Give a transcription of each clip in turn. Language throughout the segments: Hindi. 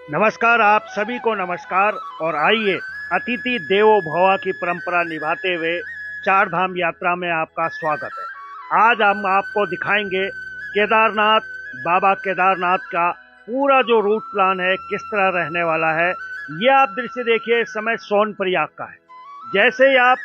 नमस्कार, आप सभी को नमस्कार। और आइए अतिथि देवो भव की परंपरा निभाते हुए चार धाम यात्रा में आपका स्वागत है। आज हम आपको दिखाएंगे केदारनाथ, बाबा केदारनाथ का पूरा जो रूट प्लान है, किस तरह रहने वाला है। ये आप दृश्य देखिए, इस समय सोनप्रयाग का है। जैसे ही आप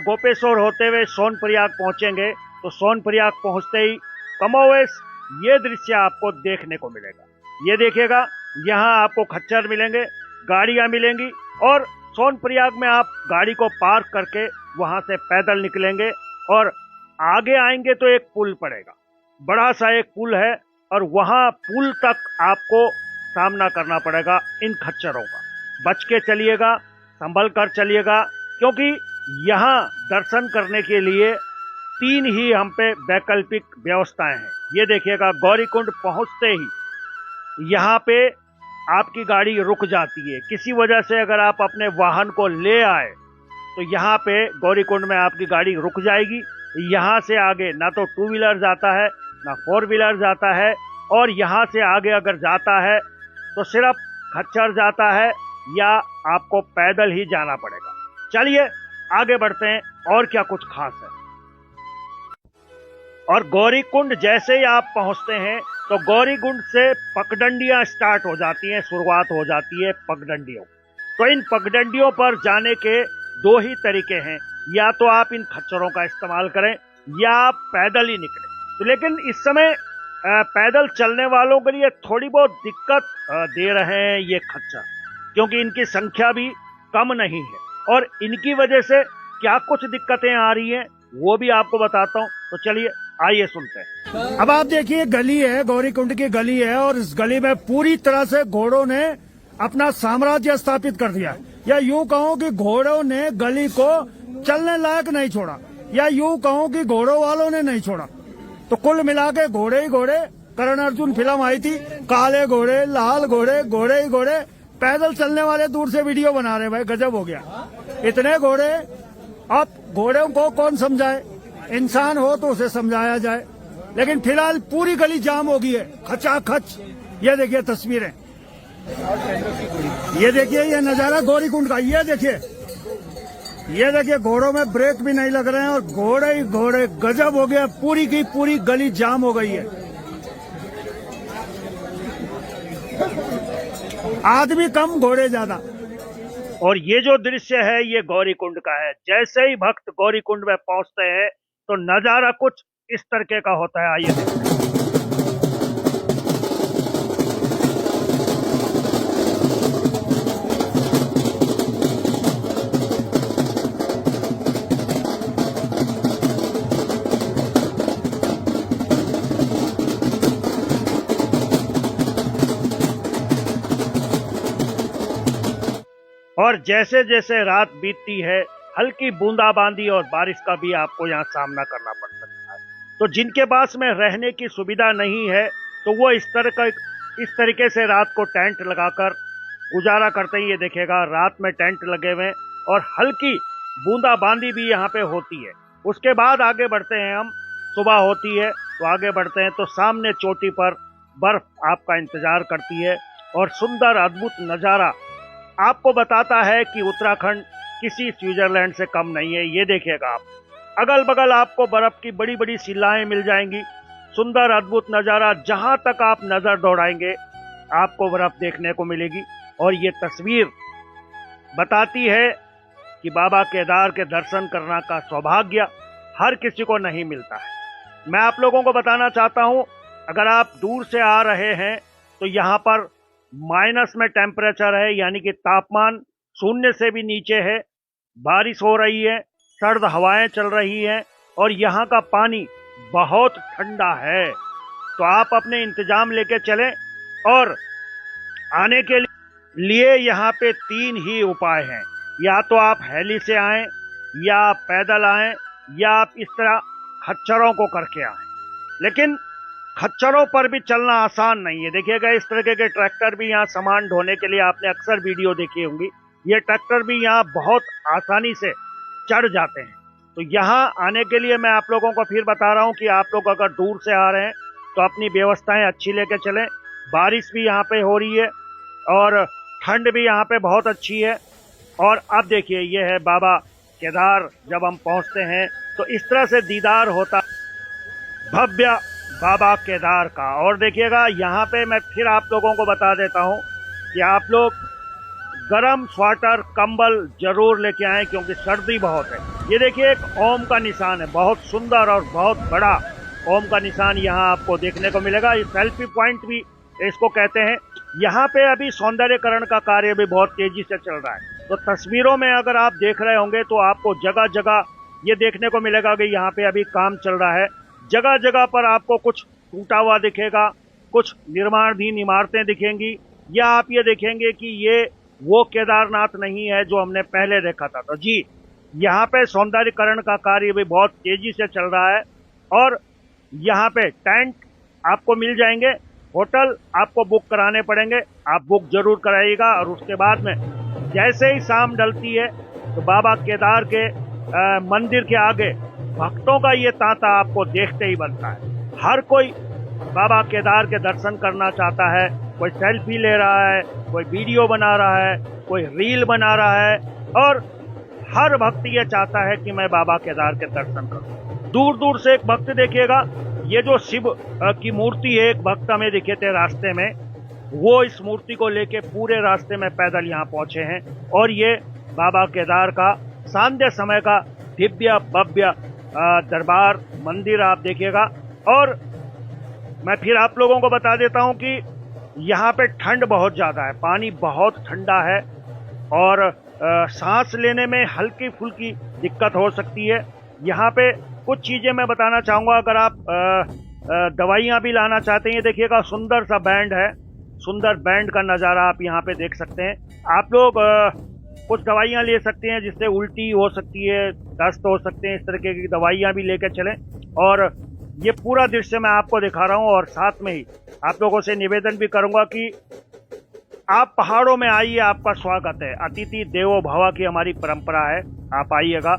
गोपेश्वर होते हुए सोनप्रयाग पहुंचेंगे तो सोनप्रयाग पहुंचते ही कमोवेश ये दृश्य आपको देखने को मिलेगा। ये देखिएगा, यहाँ आपको खच्चर मिलेंगे, गाड़ियां मिलेंगी और सोनप्रयाग में आप गाड़ी को पार्क करके वहां से पैदल निकलेंगे और आगे आएंगे तो एक पुल पड़ेगा, बड़ा सा एक पुल है और वहां पुल तक आपको सामना करना पड़ेगा इन खच्चरों का। बच के चलिएगा, संभल कर चलिएगा, क्योंकि यहाँ दर्शन करने के लिए तीन ही हम पे वैकल्पिक व्यवस्थाएं हैं। ये देखिएगा, गौरीकुंड पहुंचते ही यहाँ पे आपकी गाड़ी रुक जाती है। किसी वजह से अगर आप अपने वाहन को ले आए तो यहाँ पे गौरीकुंड में आपकी गाड़ी रुक जाएगी। यहाँ से आगे ना तो टू व्हीलर जाता है ना फोर व्हीलर जाता है, और यहाँ से आगे अगर जाता है तो सिर्फ खच्चर जाता है या आपको पैदल ही जाना पड़ेगा। चलिए आगे बढ़ते हैं और क्या कुछ खास है। और गौरीकुंड जैसे ही आप पहुंचते हैं तो गौरीकुंड से पगडंडियां स्टार्ट हो जाती हैं, शुरुआत हो जाती है पगडंडियों। तो इन पगडंडियों पर जाने के दो ही तरीके हैं, या तो आप इन खच्चरों का इस्तेमाल करें या आप पैदल ही निकलें। तो लेकिन इस समय पैदल चलने वालों के लिए थोड़ी बहुत दिक्कत दे रहे हैं ये खच्चर, क्योंकि इनकी संख्या भी कम नहीं है। और इनकी वजह से क्या कुछ दिक्कतें आ रही हैं वो भी आपको बताता हूँ। तो चलिए आइए सुनते हैं। अब आप देखिए, गली है, गौरीकुंड की गली है, और इस गली में पूरी तरह से घोड़ों ने अपना साम्राज्य स्थापित कर दिया। या यूं कहूं कि घोड़ों ने गली को चलने लायक नहीं छोड़ा, या यूं कहूं कि घोड़ों वालों ने नहीं छोड़ा। तो कुल मिला के घोड़े ही घोड़े। करण अर्जुन फिल्म आई थी, काले घोड़े, लाल घोड़े, घोड़े ही घोड़े। पैदल चलने वाले दूर से वीडियो बना रहे, भाई गजब हो गया, इतने घोड़े। अब घोड़ों को कौन समझाए, इंसान हो तो उसे समझाया जाए। लेकिन फिलहाल पूरी गली जाम हो गई है, खचाखच। ये देखिए तस्वीरें, ये देखिए, ये नजारा गौरीकुंड का। ये देखिए घोड़ों में ब्रेक भी नहीं लग रहे हैं और घोड़े ही घोड़े। गजब हो गया, पूरी की पूरी गली जाम हो गई है। आदमी कम, घोड़े ज्यादा। और ये जो दृश्य है ये गौरीकुंड का है। जैसे ही भक्त गौरीकुंड में पहुंचते हैं तो नजारा कुछ इस तरीके का होता है। आइए देखते हैं। और जैसे जैसे रात बीतती है, हल्की बूंदाबांदी और बारिश का भी आपको यहाँ सामना करना पड़ सकता है। तो जिनके पास में रहने की सुविधा नहीं है तो वो इस तरीके से रात को टेंट लगाकर गुजारा करते ही। ये देखेगा, रात में टेंट लगे हुए और हल्की बूंदाबांदी भी यहाँ पे होती है। उसके बाद आगे बढ़ते हैं हम, सुबह होती है तो आगे बढ़ते हैं तो सामने चोटी पर बर्फ आपका इंतजार करती है और सुंदर अद्भुत नजारा आपको बताता है कि उत्तराखंड किसी स्विट्जरलैंड से कम नहीं है। ये देखिएगा आप, अगल बगल आपको बर्फ की बड़ी बड़ी शिलाएं मिल जाएंगी। सुंदर अद्भुत नजारा, जहां तक आप नजर दौड़ाएंगे आपको बर्फ देखने को मिलेगी। और ये तस्वीर बताती है कि बाबा केदार के दर्शन करने का सौभाग्य हर किसी को नहीं मिलता है। मैं आप लोगों को बताना चाहता हूं, अगर आप दूर से आ रहे हैं तो यहाँ पर माइनस में टेम्परेचर है, यानी कि तापमान शून्य से भी नीचे है। बारिश हो रही है, सर्द हवाएं चल रही हैं और यहाँ का पानी बहुत ठंडा है। तो आप अपने इंतजाम लेके चलें। और आने के लिए यहाँ पे तीन ही उपाय हैं, या तो आप हेली से आएं, या आप पैदल आएं, या आप इस तरह खच्चरों को करके आएं। लेकिन खच्चरों पर भी चलना आसान नहीं है। देखिएगा, इस तरह के ट्रैक्टर भी यहाँ सामान ढोने के लिए आपने अक्सर वीडियो देखी होंगी। ये ट्रैक्टर भी यहाँ बहुत आसानी से चढ़ जाते हैं। तो यहाँ आने के लिए मैं आप लोगों को फिर बता रहा हूँ कि आप लोग अगर दूर से आ रहे हैं तो अपनी व्यवस्थाएं अच्छी लेके चलें। बारिश भी यहाँ पे हो रही है और ठंड भी यहाँ पे बहुत अच्छी है। और अब देखिए ये है बाबा केदार। जब हम पहुंचते हैं तो इस तरह से दीदार होता भव्य बाबा केदार का। और देखिएगा यहाँ पे मैं फिर आप लोगों को बता देता हूँ कि आप लोग गरम स्वेटर कंबल जरूर लेके आएं क्योंकि सर्दी बहुत है। ये देखिए एक ओम का निशान है, बहुत सुंदर और बहुत बड़ा ओम का निशान यहाँ आपको देखने को मिलेगा। ये सेल्फी पॉइंट भी इसको कहते हैं। यहाँ पे अभी सौंदर्यकरण का कार्य भी बहुत तेजी से चल रहा है। तो तस्वीरों में अगर आप देख रहे होंगे तो आपको जगह जगह ये देखने को मिलेगा कि यहाँ पे अभी काम चल रहा है। जगह जगह पर आपको कुछ टूटा हुआ दिखेगा, कुछ निर्माणाधीन इमारतें दिखेंगी, या आप ये देखेंगे कि ये वो केदारनाथ नहीं है जो हमने पहले देखा था। तो जी यहाँ पे सौंदर्यकरण का कार्य भी बहुत तेजी से चल रहा है। और यहाँ पे टेंट आपको मिल जाएंगे, होटल आपको बुक कराने पड़ेंगे, आप बुक जरूर कराइएगा। और उसके बाद में जैसे ही शाम ढलती है तो बाबा केदार के मंदिर के आगे भक्तों का ये तांता आपको देखते ही बनता है। हर कोई बाबा केदार के दर्शन करना चाहता है। कोई सेल्फी ले रहा है, कोई वीडियो बना रहा है, कोई रील बना रहा है, और हर भक्त ये चाहता है कि मैं बाबा केदार के दर्शन करूं। दूर दूर से एक भक्त देखिएगा, ये जो शिव की मूर्ति है, एक भक्त हमें दिखे थे रास्ते में, वो इस मूर्ति को लेके पूरे रास्ते में पैदल यहाँ पहुंचे हैं। और ये बाबा केदार का सांध्य समय का दिव्य भव्य दरबार मंदिर आप देखिएगा। और मैं फिर आप लोगों को बता देता हूं कि यहाँ पे ठंड बहुत ज्यादा है, पानी बहुत ठंडा है और सांस लेने में हल्की फुल्की दिक्कत हो सकती है। यहाँ पे कुछ चीजें मैं बताना चाहूंगा। अगर आप दवाइयाँ भी लाना चाहते हैं, देखिएगा सुंदर सा बैंड है, सुंदर बैंड का नज़ारा आप यहाँ पे देख सकते हैं। आप लोग कुछ दवाइयाँ ले सकते हैं जिससे उल्टी हो सकती है, दस्त हो सकते हैं, इस तरह की दवाइयाँ भी लेकर चलें। और ये पूरा दृश्य मैं आपको दिखा रहा हूँ। और साथ में ही आप लोगों से निवेदन भी करूंगा कि आप पहाड़ों में आइए, आपका स्वागत है। अतिथि देवो भव की हमारी परंपरा है, आप आइएगा।